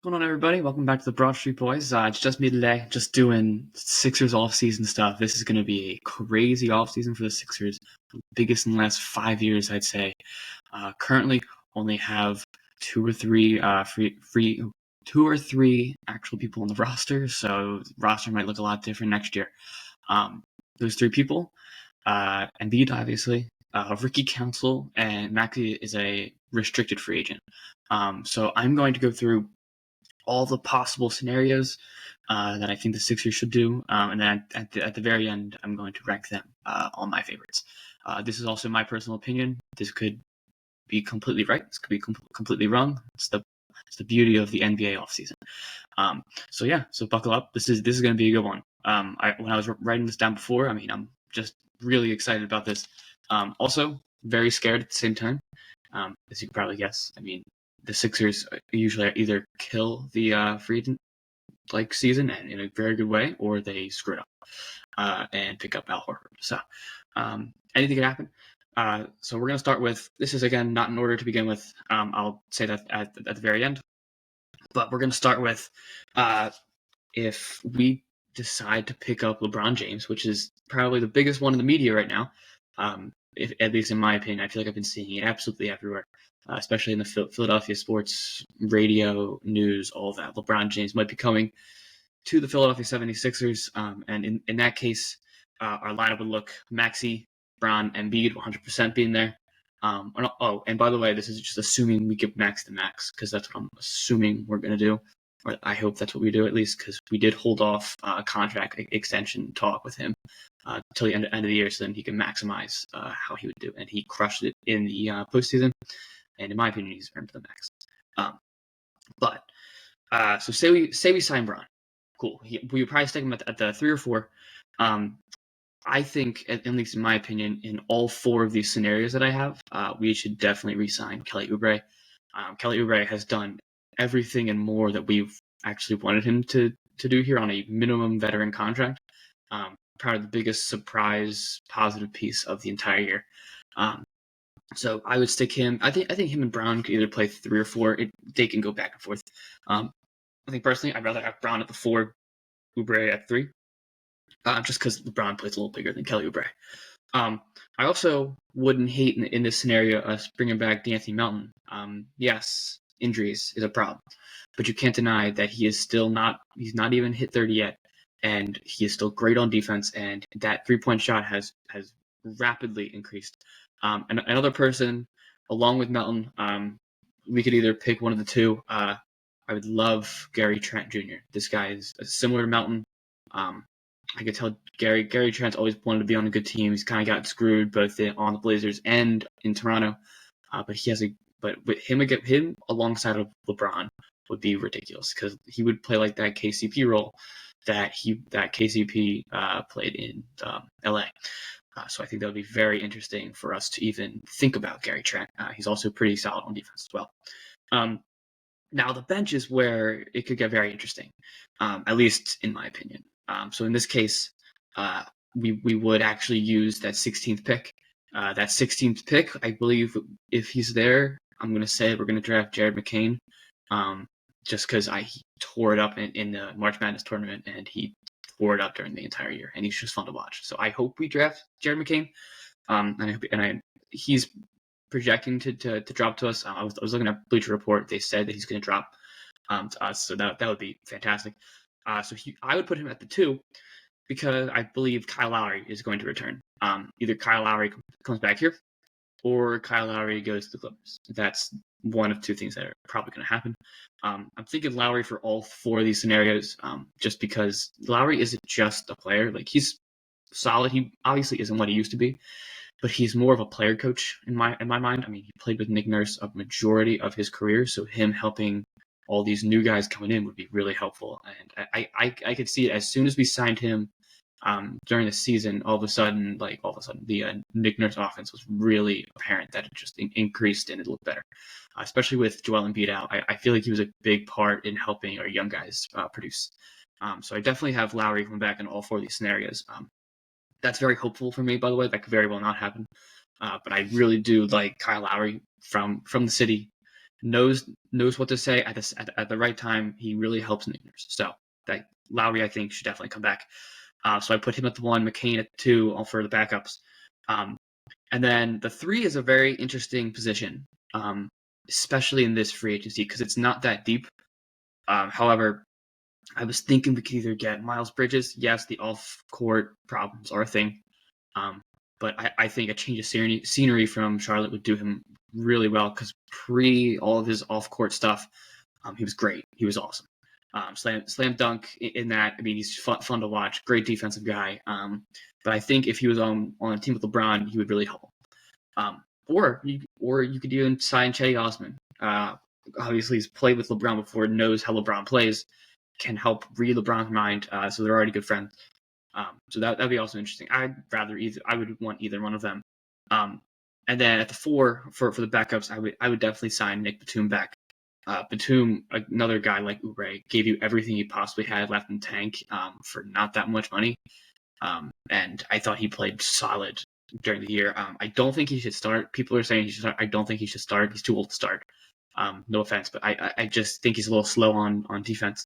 What's going on, everybody? Welcome back to the Broad Street Boys. It's just me today, just doing Sixers offseason stuff. This is going to be a crazy offseason for the Sixers, biggest in the last 5 years, I'd say. Currently, only have two or three actual people on the roster, so the roster might look a lot different next year. Those three people, Embiid, obviously, Ricky Council, and Maxey is a restricted free agent. So I'm going to go through all the possible scenarios that I think the Sixers should do, and then at the very end, I'm going to rank them on my favorites. This is also my personal opinion. This could be completely right. This could be completely wrong. It's the beauty of the NBA offseason. So buckle up. This is going to be a good one. When I was writing this down before, I'm just really excited about this. Also, very scared at the same time, as you can probably guess. The Sixers usually either kill the free agent season and in a very good way, or they screw it up and pick up Al Horford. So anything can happen. So we're going to start with, this is again not in order to begin with. I'll say that at the very end. But we're going to start with if we decide to pick up LeBron James, which is probably the biggest one in the media right now. At least in my opinion, I feel like I've been seeing it absolutely everywhere, especially in the Philadelphia sports, radio, news, all that. LeBron James might be coming to the Philadelphia 76ers. And in that case, our lineup would look Maxey, Bron, Embiid 100% being there. And by the way, this is just assuming we give Max the max, because that's what I'm assuming we're going to do. Or I hope that's what we do, at least, because we did hold off a contract extension talk with him until the end of the year, so then he can maximize how he would do. And he crushed it in the postseason. And in my opinion, he's earned the max. So say we sign Bron. Cool. We would probably stick him at the 3 or 4. I think, at least in my opinion, in all 4 of these scenarios that I have, we should definitely re-sign Kelly Oubre. Kelly Oubre has done everything and more that we've actually wanted him to do here on a minimum veteran contract. Probably the biggest surprise positive piece of the entire year. So I would stick him. I think him and Brown could either play 3 or 4. They can go back and forth. I think personally, I'd rather have Brown at the 4, Oubre at 3. Just because LeBron plays a little bigger than Kelly Oubre. I also wouldn't hate in this scenario us bringing back D'Anthony Melton. Yes, injuries is a problem, but you can't deny that he's not even hit 30 yet, and he is still great on defense, and that 3-point shot has rapidly increased. And another person, along with Melton, we could either pick one of the two. I would love Gary Trent Jr. This guy is similar to Melton. I could tell Gary Trent's always wanted to be on a good team. He's kind of got screwed both on the Blazers and in Toronto. But with him alongside of LeBron would be ridiculous, because he would play like that KCP role that KCP played in LA. So I think that would be very interesting for us to even think about Gary Trent. He's also pretty solid on defense as well. Now the bench is where it could get very interesting, at least in my opinion. So in this case, we would actually use that 16th pick. That 16th pick, I believe, if he's there, I'm going to say we're going to draft Jared McCain, just because he tore it up in the March Madness tournament, and he tore it up during the entire year, and he's just fun to watch. So I hope we draft Jared McCain, he's projecting to drop to us. I was looking at Bleacher Report. They said that he's going to drop to us, so that would be fantastic. I would put him at the 2, because I believe Kyle Lowry is going to return. Either Kyle Lowry comes back here, or Kyle Lowry goes to the Clippers. That's one of 2 things that are probably going to happen. I'm thinking Lowry for all 4 of these scenarios, just because Lowry isn't just a player. Like, he's solid. He obviously isn't what he used to be, but he's more of a player coach in my mind. He played with Nick Nurse a majority of his career, so him helping all these new guys coming in would be really helpful. And I could see it as soon as we signed him during the season. All of a sudden, the Nick Nurse offense was really apparent that it just increased and it looked better, especially with Joel Embiid out. I feel like he was a big part in helping our young guys produce. So I definitely have Lowry coming back in all 4 of these scenarios. That's very hopeful for me, by the way. That could very well not happen. But I really do like Kyle Lowry from the city. knows what to say at the right time. He really helps in the inners. So that Lowry, I think, should definitely come back. So I put him at the 1, McCain at 2, all for the backups. And then the 3 is a very interesting position, especially in this free agency because it's not that deep. However, I was thinking we could either get Miles Bridges. Yes, the off-court problems are a thing. But I think a change of scenery from Charlotte would do him really well because pre all of his off-court stuff, he was great. He was awesome. Slam dunk in that. I mean, he's fun to watch. Great defensive guy. But I think if he was on a team with LeBron, he would really help. Or you could even sign Cedi Osman. Obviously, he's played with LeBron before, knows how LeBron plays, can help read LeBron's mind. So they're already good friends. So that'd be also interesting. I would want either one of them. And then at the 4 for the backups, I would definitely sign Nick Batum back. Batum, another guy like Oubre, gave you everything he possibly had left in the tank for not that much money. And I thought he played solid during the year. I don't think he should start. People are saying he should start. I don't think he should start. He's too old to start. No offense, but I just think he's a little slow on defense.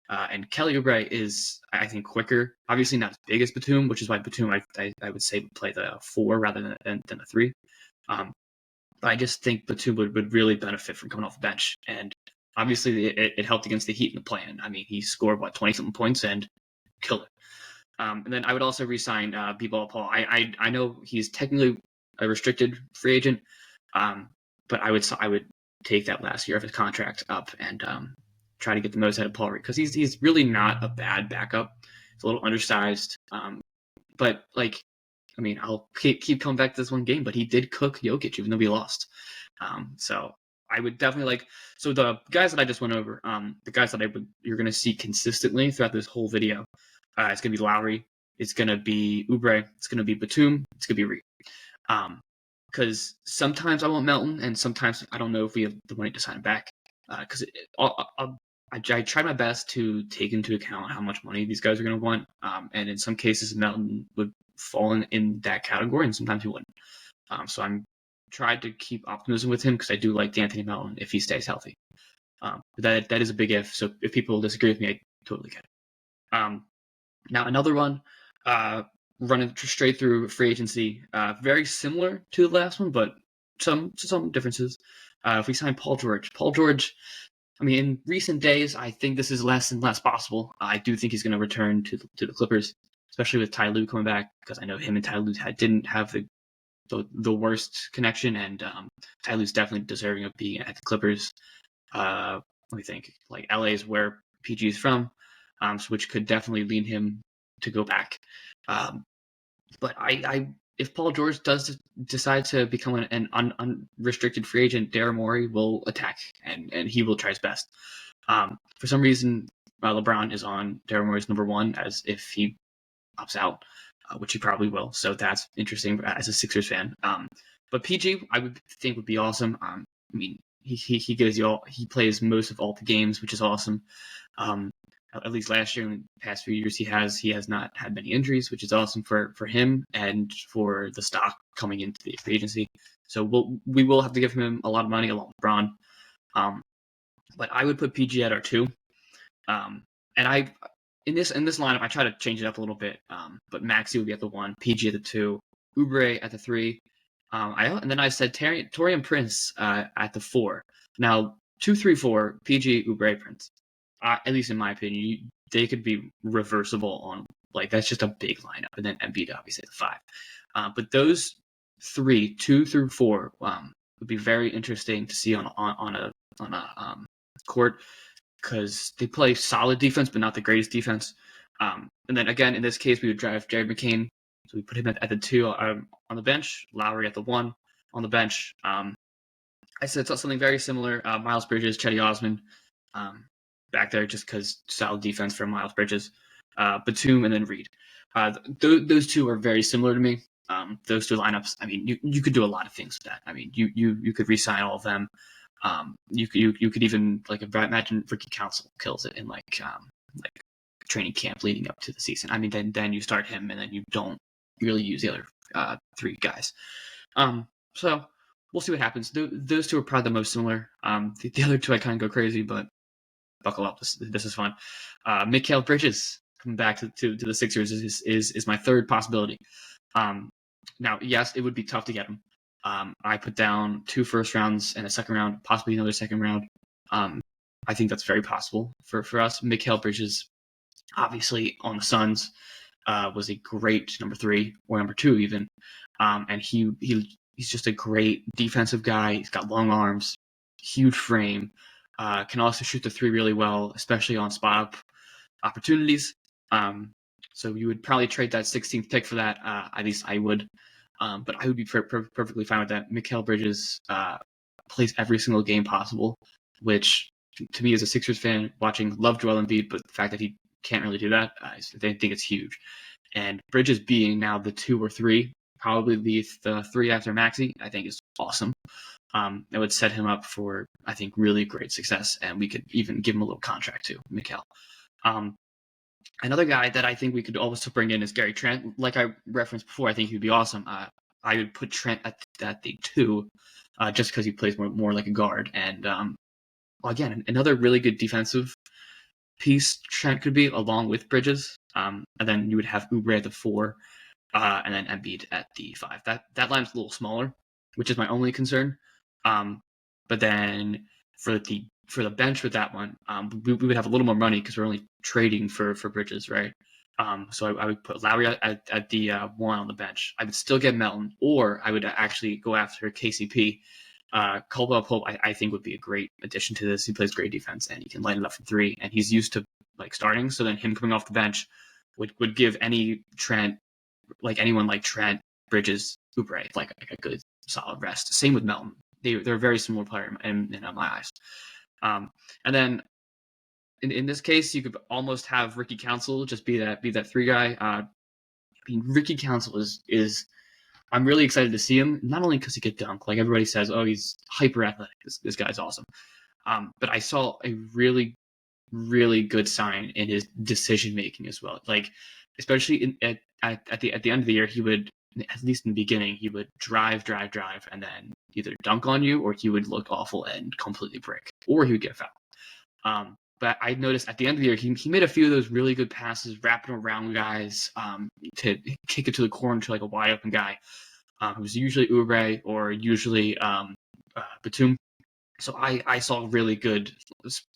And Kelly Oubre is, I think, quicker. Obviously not as big as Batum, which is why Batum, I would say, would play the 4 rather than the 3. But I just think Batum would really benefit from coming off the bench. And obviously it helped against the Heat in the play-in. I mean, he scored, 20-something points and killed it. And then I would also re-sign B-Ball Paul. I know he's technically a restricted free agent, but I would take that last year of his contract up and try to get the most out of Paul Reed because he's really not a bad backup. He's a little undersized, but I mean, I'll keep coming back to this one game, but he did cook Jokic even though we lost. So I would definitely so the guys that I just went over, the guys that you're going to see consistently throughout this whole video. It's going to be Lowry. It's going to be Oubre. It's going to be Batum. It's going to be Reed. Because sometimes I want Melton, and sometimes I don't know if we have the money to sign him back. Because I try my best to take into account how much money these guys are going to want. And in some cases, Melton would fall in that category, and sometimes he wouldn't. So I'm tried to keep optimism with him because I do like D'Anthony Melton if he stays healthy. But that is a big if. So if people disagree with me, I totally get it. Now another one, running straight through free agency, very similar to the last one, but some differences. If we sign Paul George, I mean, in recent days, I think this is less and less possible. I do think he's going to return to the Clippers, especially with Ty Lue coming back, because I know him and Ty Lue didn't have the worst connection, and Ty Lue's definitely deserving of being at the Clippers. Let me think. LA is where PG is from, which could definitely lead him to go back. But if Paul George does decide to become an unrestricted free agent, Daryl Morey will attack and he will try his best. For some reason, LeBron is on Daryl Morey's number 1 as if he opts out, which he probably will. So that's interesting as a Sixers fan. But PG, I would think would be awesome. I mean, he gives you all. He plays most of all the games, which is awesome. At least last year and the past few years, he has not had many injuries, which is awesome for him and for the stock coming into the free agency. So we will have to give him a lot of money along with Braun. But I would put PG at our 2. And in this lineup, I try to change it up a little bit. But Maxey would be at the 1, PG at the 2, Oubre at the 3. And then I said Taurean Prince at the 4. Now 2, 3, 4, PG, Oubre, Prince. At least in my opinion, they could be reversible on that's just a big lineup, and then Embiid obviously at the 5. But those 3, 2 through 4, would be very interesting to see on a court because they play solid defense, but not the greatest defense. And then again, in this case, we would drive Jared McCain, so we put him at the 2 on the bench, Lowry at the 1 on the bench. I said something very similar. Miles Bridges, Cedi Osman. Back there just because solid defense from Miles Bridges, Batum, and then Reed. Those 2 are very similar to me. Those 2 lineups, I mean, you could do a lot of things with that. I mean, you could re-sign all of them. You could even imagine Ricky Council kills it in training camp leading up to the season. I mean, then you start him and then you don't really use the other 3 guys. So we'll see what happens. Those two are probably the most similar. The other two I kind of go crazy, but buckle up. This is fun. Mikal Bridges coming back to the Sixers is my third possibility. Now, yes, it would be tough to get him. I put down 2 first rounds and a second round, possibly another second round. I think that's very possible for us. Mikal Bridges, obviously on the Suns, was a great number 3 or number 2 even, and he's just a great defensive guy. He's got long arms, huge frame, can also shoot the 3 really well, especially on spot up opportunities. So you would probably trade that 16th pick for that. At least I would. But I would be perfectly fine with that. Mikal Bridges plays every single game possible, which to me as a Sixers fan watching, love Joel Embiid, but the fact that he can't really do that, I think it's huge. And Bridges being now the 2 or 3, probably the 3 after Maxey, I think is awesome. It would set him up for, I think, really great success, and we could even give him a little contract too, Mikal. Another guy that I think we could also bring in is Gary Trent. Like I referenced before, I think he would be awesome. I would put Trent at the 2, just because he plays more like a guard. And again, another really good defensive piece Trent could be, along with Bridges. And then you would have Oubre at the 4, and then Embiid at the 5. That line's a little smaller, which is my only concern. But then for the bench with that one, we would have a little more money because we're only trading for Bridges, right? So I would put Lowry at the 1 on the bench. I would still get Melton, or I would actually go after KCP. Caldwell Pope, I think, would be a great addition to this. He plays great defense, and he can light it up from 3, and he's used to like starting. So then him coming off the bench would give anyone like Trent, Bridges, Oubre like a good solid rest. Same with Melton. They're a very similar player in my eyes. And then in this case, you could almost have Ricky Council just be that 3 guy. I mean, Ricky Council is I'm really excited to see him, not only because he could dunk, like everybody says, oh, he's hyper athletic. This guy's awesome. But I saw a really, really good sign in his decision making as well. Like, especially at the end of the year, he would, at least in the beginning, he would drive, and then either dunk on you, or he would look awful and completely break, or he would get fouled. But I noticed at the end of the year, he made a few of those really good passes, wrapping around guys, to kick it to the corner to like a wide open guy, who was usually Oubre or usually Batum. So I saw really good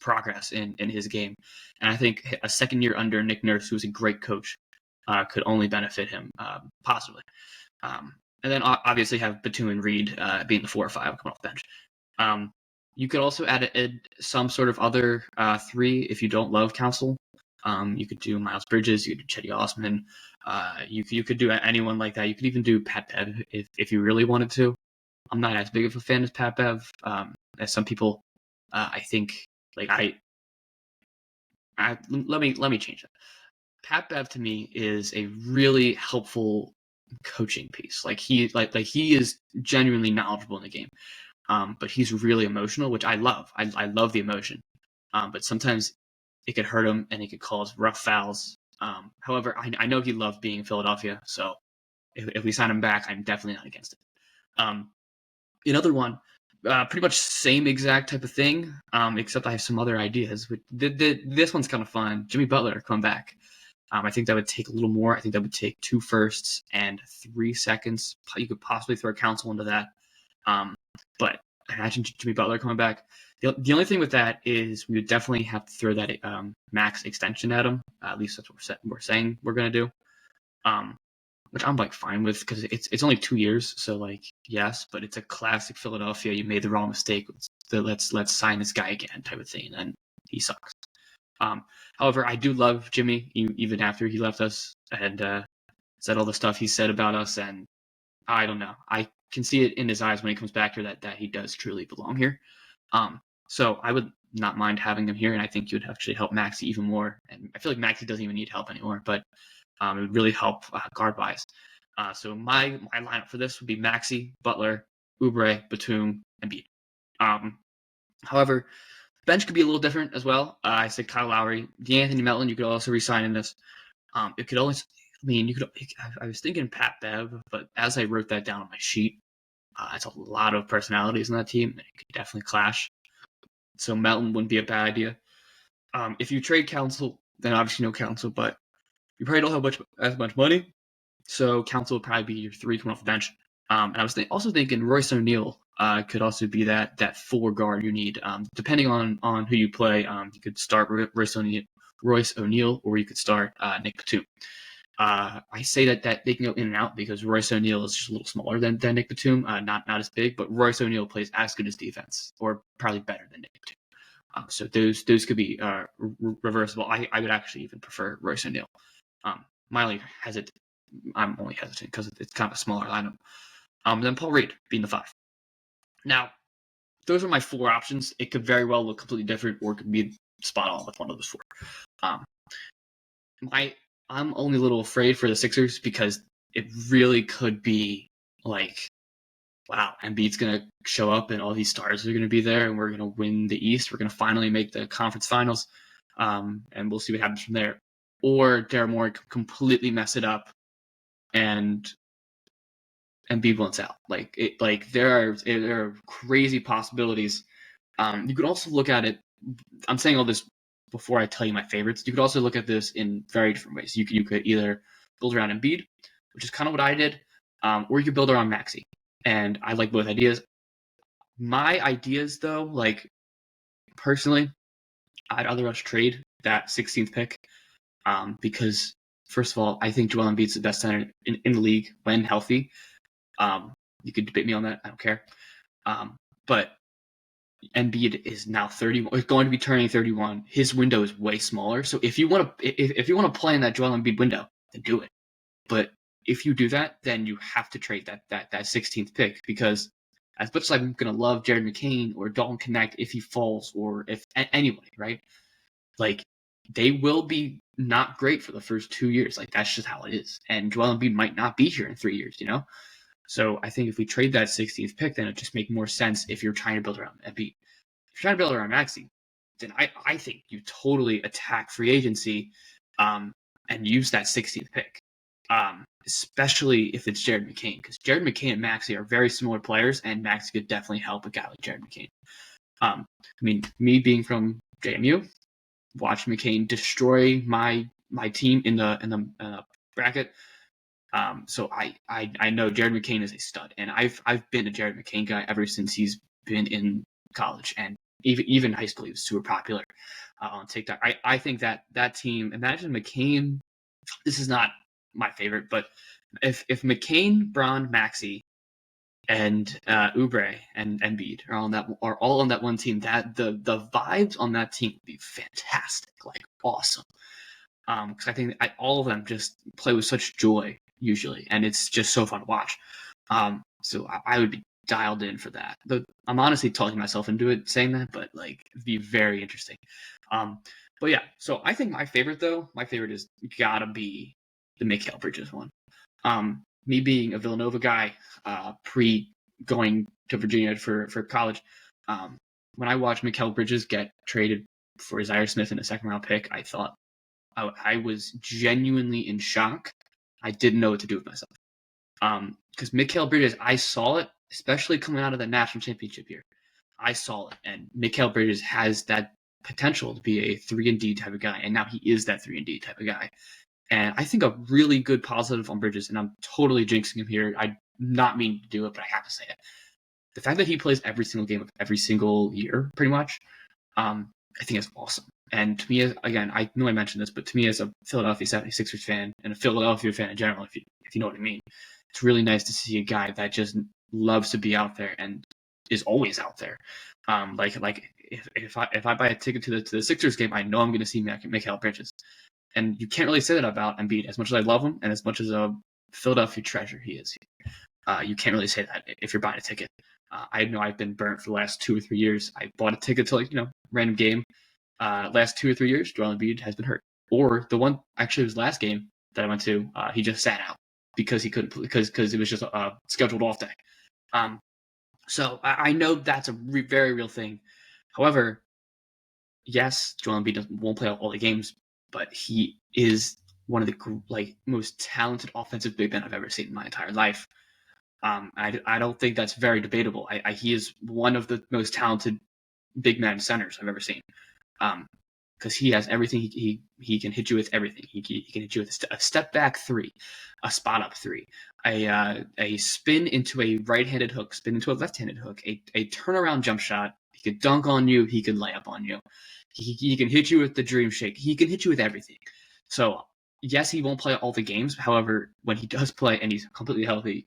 progress in his game. And I think a second year under Nick Nurse, who's a great coach, could only benefit him positively. And then obviously have Batum and Reed being the 4 or 5 coming off the bench. You could also add some sort of other 3 if you don't love Council. You could do Miles Bridges, you could do Chetty Osman, you could do anyone like that. You could even do Pat Bev if you really wanted to. I'm not as big of a fan as Pat Bev as some people. I think like let me change that. Pat Bev to me is a really helpful coaching piece. Like he is genuinely knowledgeable in the game. But he's really emotional, which I love. I love the emotion. But sometimes it could hurt him and it could cause rough fouls. However, I know he loved being in Philadelphia, so if we sign him back, I'm definitely not against it. Another one, pretty much same exact type of thing, except I have some other ideas. But this one's kind of fun. Jimmy Butler come back. I think that would take a little more. I think that would take 2 firsts and 3 seconds. You could possibly throw Council into that. But imagine Jimmy Butler coming back. The only thing with that is we would definitely have to throw that max extension at him. At least that's what we're saying we're going to do. Which I'm like fine with because it's only 2 years. So like, yes, but it's a classic Philadelphia. You made the wrong mistake. Let's sign this guy again type of thing. And he sucks. However, I do love Jimmy even after he left us and said all the stuff he said about us. And I don't know. I can see it in his eyes when he comes back here that he does truly belong here. So I would not mind having him here, and I think you would actually help Maxey even more. And I feel like Maxey doesn't even need help anymore, but it would really help guard-wise. So my lineup for this would be Maxey, Butler, Oubre, Batum, and Embiid. However, bench could be a little different as well. I said Kyle Lowry, DeAnthony Melton. You could also resign in this. It could always. I mean, you could. I was thinking Pat Bev, but as I wrote that down on my sheet, It's a lot of personalities in that team, and it could definitely clash. So Melton wouldn't be a bad idea. If you trade Council, then obviously no Council, but you probably don't have as much money. So Council would probably be your 3 coming off the bench. And I was also thinking Royce O'Neal could also be that 4 guard you need. Depending on who you play, you could start Royce O'Neal, or you could start Nick Batum. I say that they can go in and out because Royce O'Neal is just a little smaller than Nick Batum, not as big, but Royce O'Neal plays as good as defense, or probably better than Nick Batum. So those could be reversible. I would actually even prefer Royce O'Neal. I'm only hesitant because it's kind of a smaller lineup. Then Paul Reed being the 5. Now, those are my 4 options. It could very well look completely different, or it could be spot on with one of those 4. I'm only a little afraid for the Sixers because it really could be like, wow, Embiid's going to show up and all these stars are going to be there and we're going to win the East. We're going to finally make the conference finals, and we'll see what happens from there. Or Daryl Morey completely mess it up and Embiid wants out. There are crazy possibilities. You could also look at it. I'm saying all this before I tell you my favorites. You could also look at this in very different ways. You could either build around Embiid, which is kind of what I did, or you could build around Maxey. And I like both ideas. My ideas, though, like personally, I'd rather us trade that 16th pick, because first of all, I think Joel Embiid's the best center in the league when healthy. You could debate me on that. I don't care. But Embiid is now 31. Is going to be turning 31. His window is way smaller. So if you want to play in that Joel Embiid window, then do it. But if you do that, then you have to trade that 16th pick, because as much as I'm going to love Jared McCain or Dalton Connect if he falls, or if anybody, right? Like, they will be not great for the first 2 years. Like, that's just how it is. And Joel Embiid might not be here in 3 years, you know? So I think if we trade that 16th pick, then it just makes more sense if you're trying to build around Embiid. If you're trying to build around Maxey, then I think you totally attack free agency, and use that 16th pick, especially if it's Jared McCain, because Jared McCain and Maxey are very similar players, and Maxey could definitely help a guy like Jared McCain. I mean, me being from JMU, watch McCain destroy my team in the bracket. So I know Jared McCain is a stud, and I've been a Jared McCain guy ever since he's been in college, and even high school he was super popular on TikTok. I think that team, imagine McCain. This is not my favorite, but if McCain, Braun, Maxey, and Oubre and Embiid are all on that one team, that the vibes on that team would be fantastic, like awesome. Because I think all of them just play with such joy usually, and it's just so fun to watch. So I would be dialed in for that. I'm honestly talking myself into it saying that, but like, it'd be very interesting. But yeah, so I think my favorite is gotta be the Mikal Bridges one. Me being a Villanova guy, pre going to Virginia for college, when I watched Mikal Bridges get traded for Zaire Smith in a 2nd round pick, I thought I was genuinely in shock. I didn't know what to do with myself. Because Mikal Bridges, I saw it, especially coming out of the national championship year. I saw it, and Mikal Bridges has that potential to be a 3-and-D type of guy, and now he is that 3-and-D type of guy. And I think a really good positive on Bridges, and I'm totally jinxing him here. I not mean to do it, but I have to say it. The fact that he plays every single game of every single year, pretty much, I think is awesome. And to me, again, I know I mentioned this, but to me as a Philadelphia 76ers fan and a Philadelphia fan in general, if you know what I mean, it's really nice to see a guy that just loves to be out there and is always out there. Like if I buy a ticket to the Sixers game, I know I'm going to see Mikal Bridges. And you can't really say that about Embiid. As much as I love him and as much as a Philadelphia treasure he is, you can't really say that if you're buying a ticket. I know I've been burnt for the last 2 or 3 years. I bought a ticket to random game. Last 2 or 3 years, Joel Embiid has been hurt. Or the one, actually, it was last game that I went to, he just sat out because he couldn't, because it was just a scheduled off day. So I know that's a very real thing. However, yes, Joel Embiid won't play all the games, but he is one of the most talented offensive big men I've ever seen in my entire life. I don't think that's very debatable. He is one of the most talented big man centers I've ever seen. Because he has everything. He can hit you with everything. He can hit you with a step back three, a spot up three, a spin into a right-handed hook, spin into a left-handed hook, a turnaround jump shot. He can dunk on you. He can lay up on you. He can hit you with the dream shake. He can hit you with everything. So yes, he won't play all the games. However, when he does play and he's completely healthy,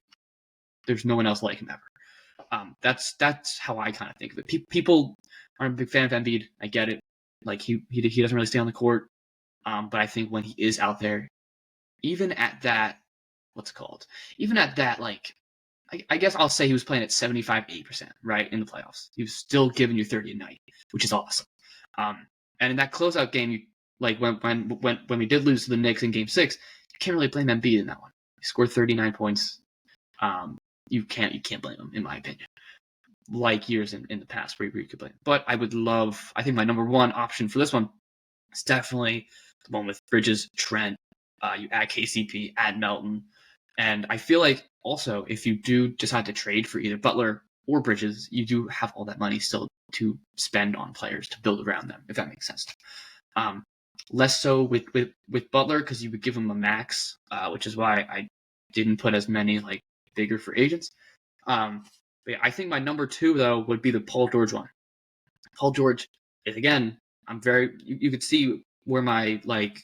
there's no one else like him ever. That's how I kind of think of it. People aren't a big fan of Embiid. I get it. Like he doesn't really stay on the court. But I think when he is out there, even at that, what's it called? Even at that, like I guess I'll say he was playing at 75, 80%, right, in the playoffs. He was still giving you 30 a night, which is awesome. And in that closeout game, you like when we did lose to the Knicks in Game 6, you can't really blame Embiid in that one. He scored 39 points. You can't blame him, in my opinion. Like years in the past where you could blame. But I think my number one option for this one is definitely the one with Bridges, Trent. You add KCP, add Melton. And I feel like also if you do decide to trade for either Butler or Bridges, you do have all that money still to spend on players to build around them, if that makes sense. Less so with Butler because you would give him a max, which is why I didn't put as many like bigger for agents. But I think my number two though would be the Paul George one. Paul George is again, you could see where I like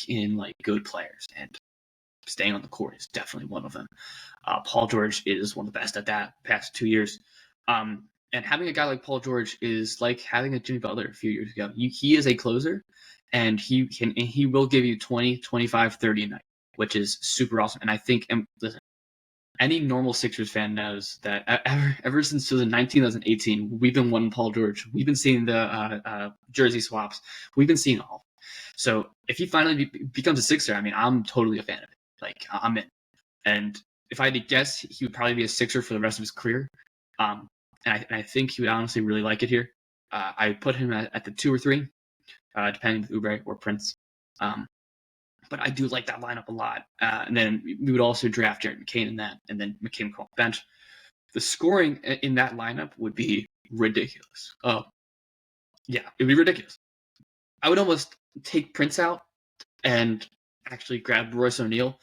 in like good players, and staying on the court is definitely one of them. Paul George is one of the best at that past 2 years. And having a guy like Paul George is like having a Jimmy Butler a few years ago. He is a closer, and he will give you 20, 25, 30 a night, which is super awesome. And I think, and listen, any normal Sixers fan knows that ever since 2019, 2018, we've been wanting Paul George. We've been seeing the jersey swaps. We've been seeing all. So if he finally becomes a Sixer, I mean, I'm totally a fan of it. Like, I'm in. And if I had to guess, he would probably be a Sixer for the rest of his career. And I think he would honestly really like it here. I put him at the 2 or 3, depending with Oubre or Prince. But I do like that lineup a lot. And then we would also draft Jared McCain in that, and then McCain would come off the bench. The scoring in that lineup would be ridiculous. Oh, yeah, it would be ridiculous. I would almost take Prince out and actually grab Royce O'Neal,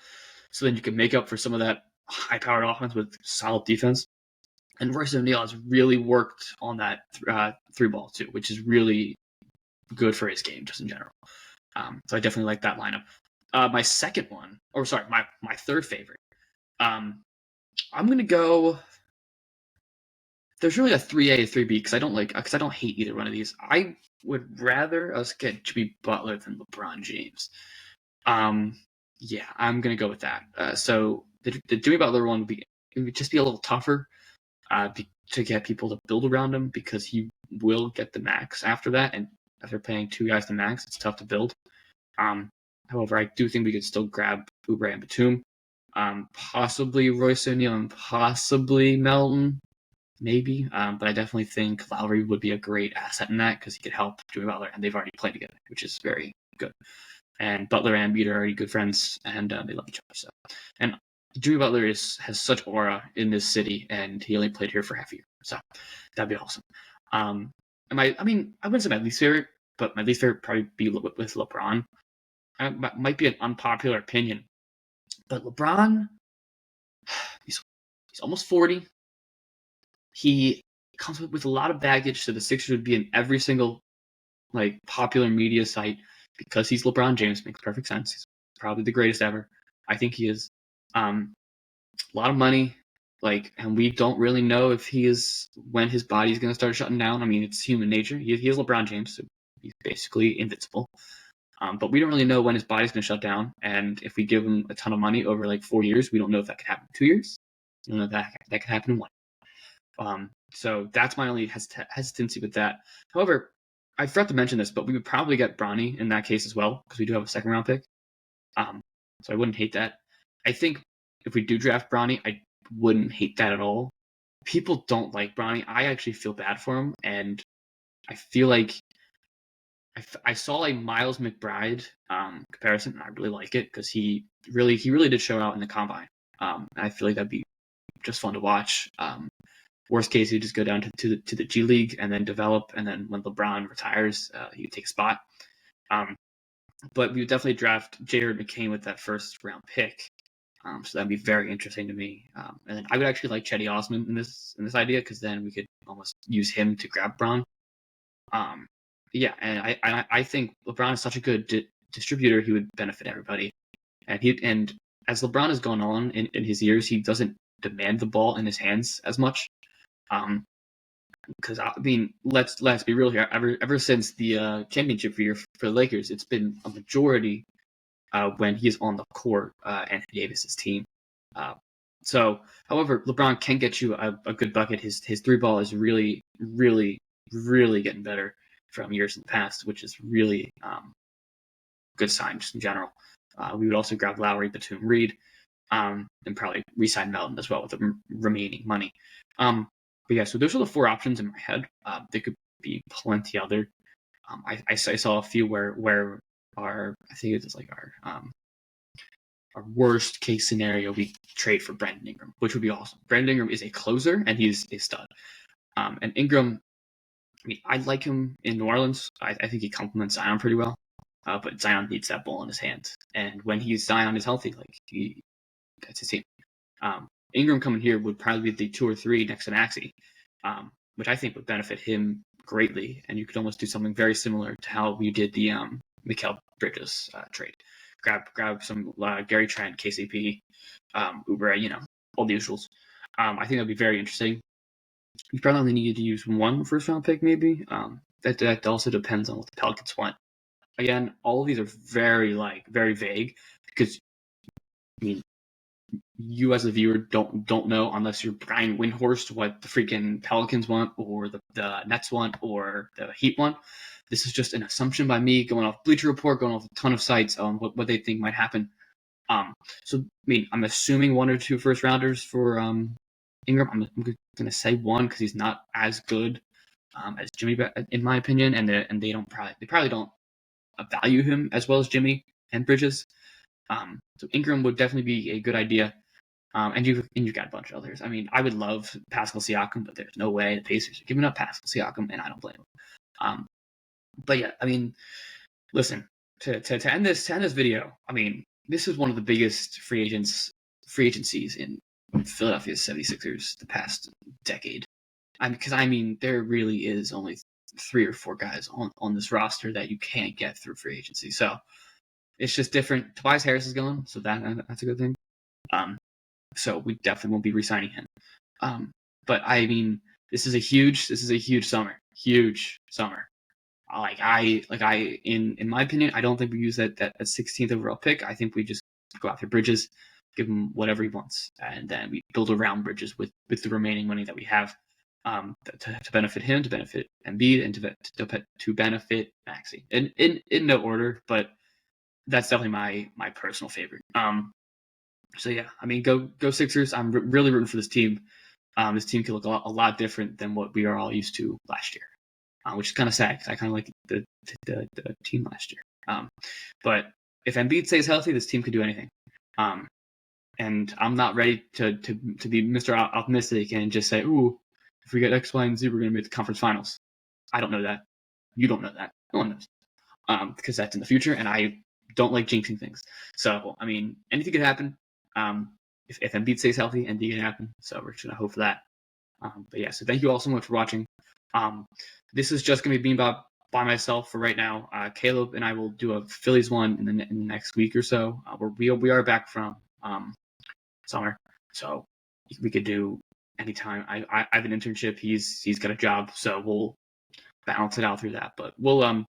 so then you can make up for some of that high-powered offense with solid defense. And Royce O'Neal has really worked on that three ball too, which is really good for his game just in general. So I definitely like that lineup. My second one, or sorry, my third favorite. I'm gonna go. There's really a 3A, a 3B because I don't hate either one of these. I would rather us get Jimmy Butler than LeBron James. Yeah, I'm gonna go with that. So the Jimmy Butler one would just be a little tougher to get people to build around him because he will get the max after that, and after paying 2 guys the max, it's tough to build. However, I do think we could still grab Oubre and Batum, possibly Royce O'Neal and possibly Melton, maybe. But I definitely think Lowry would be a great asset in that because he could help Jimmy Butler, and they've already played together, which is very good. And Butler and Embiid are already good friends, and they love each other. So, and Jimmy Butler has such aura in this city, and he only played here for half a year, so that'd be awesome. I wouldn't say my least favorite, but my least favorite would probably be with LeBron. Might be an unpopular opinion, but LeBron, he's almost 40. He comes with a lot of baggage, so the Sixers would be in every single like popular media site because he's LeBron James. Makes perfect sense. He's probably the greatest ever. I think he is. A lot of money, and we don't really know if he is when his body's going to start shutting down. I mean, it's human nature. He is LeBron James, so he's basically invincible. But we don't really know when his body's going to shut down. And if we give him a ton of money over like 4 years, we don't know if that could happen in 2 years. We don't know if that could happen in 1. So that's my only hesitancy with that. However, I forgot to mention this, but we would probably get Bronny in that case as well because we do have a second round pick. So I wouldn't hate that. I think if we do draft Bronny, I wouldn't hate that at all. People don't like Bronny. I actually feel bad for him, and I feel like I saw a Miles McBride comparison, and I really like it because he really did show out in the combine. I feel like that'd be just fun to watch. Worst case, you just go down to the G League and then develop, and then when LeBron retires, you take a spot. But we would definitely draft Jared McCain with that first round pick. So that'd be very interesting to me. And then I would actually like Chetty Osman in this idea, because then we could almost use him to grab Bron. Yeah, and I think LeBron is such a good distributor. He would benefit everybody, and as LeBron has gone on in his years, he doesn't demand the ball in his hands as much. Because I mean, let's be real here. Ever since the championship year for the Lakers, it's been a majority when he's on the court, Anthony Davis's team. So, however, LeBron can get you a good bucket. His three ball is really, really, really getting better from years in the past, which is really good sign just in general. We would also grab Lowry, Batum, Reed, and probably re-sign Melton as well with the remaining money. But yeah, so those are the four options in my head. There could be plenty other. I saw a few where I think it was like our worst case scenario, we trade for Brandon Ingram, which would be awesome. Brandon Ingram is a closer and he's a stud. And Ingram, I mean, I like him in New Orleans. I think he complements Zion pretty well. But Zion needs that ball in his hands, and when Zion is healthy, like that's his team. Ingram coming here would probably be the 2 or 3 next to Maxey, which I think would benefit him greatly. And you could almost do something very similar to how we did the Mikal Bridges trade. Grab some Gary Trent, KCP, Oubre, all the usuals. I think that'd be very interesting. You probably only needed to use one first round pick, maybe. That also depends on what the Pelicans want. Again, all of these are very vague, because I mean, you as a viewer don't know, unless you're Brian Windhorst, what the freaking Pelicans want, or the Nets want, or the Heat want. This is just an assumption by me, going off Bleacher Report, going off a ton of sites on what they think might happen. So I mean, I'm assuming 1 or 2 first rounders for Ingram. I'm going to say 1, because he's not as good as Jimmy, in my opinion, and they probably don't value him as well as Jimmy and Bridges. So Ingram would definitely be a good idea. And you've got a bunch of others. I mean, I would love Pascal Siakam, but there's no way the Pacers are giving up Pascal Siakam, and I don't blame them. But yeah, I mean, listen, to end this video, I mean, this is one of the biggest free agencies in Philadelphia 76ers the past decade. Because there really is only 3 or 4 guys on this roster that you can't get through free agency. So it's just different. Tobias Harris is gone, so that's a good thing. So we definitely won't be re-signing him. But I mean, this is a huge summer. Huge summer. In my opinion, I don't think we use that 16th overall pick. I think we just go after Bridges, give him whatever he wants, and then we build around Bridges with the remaining money that we have. To benefit him, to benefit Embiid, and to benefit Maxey. In no order, but that's definitely my personal favorite. So yeah, I mean, go Sixers. I'm really rooting for this team. This team could look a lot different than what we are all used to last year, which is kind of sad, because I kind of like the team last year. But if Embiid stays healthy, this team could do anything. And I'm not ready to be Mr. Optimistic and just say, ooh, if we get X, Y, and Z, we're going to make the conference finals. I don't know that. You don't know that. No one knows. Because that's in the future, and I don't like jinxing things. So, I mean, anything could happen. If Embiid stays healthy, anything can happen. So we're just going to hope for that. But yeah, so thank you all so much for watching. This is just going to be me by myself for right now. Caleb and I will do a Phillies one in the next week or so. We are back from summer, so we could do anytime. I have an internship. He's got a job, so we'll balance it out through that. But we'll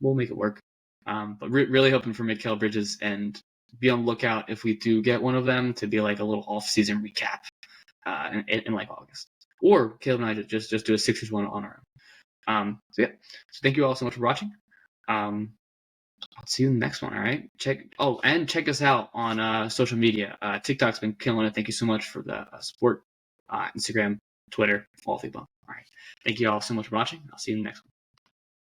make it work. But really hoping for Mikal Bridges, and be on the lookout if we do get one of them to be like a little off-season recap in like August. Or Caleb and I just do a Sixers one on our own. So yeah. So thank you all so much for watching. I'll see you in the next one. All right. Check us out on social media. TikTok's been killing it. Thank you so much for the support. Instagram, Twitter, all the above. All right. Thank you all so much for watching. I'll see you in the next one.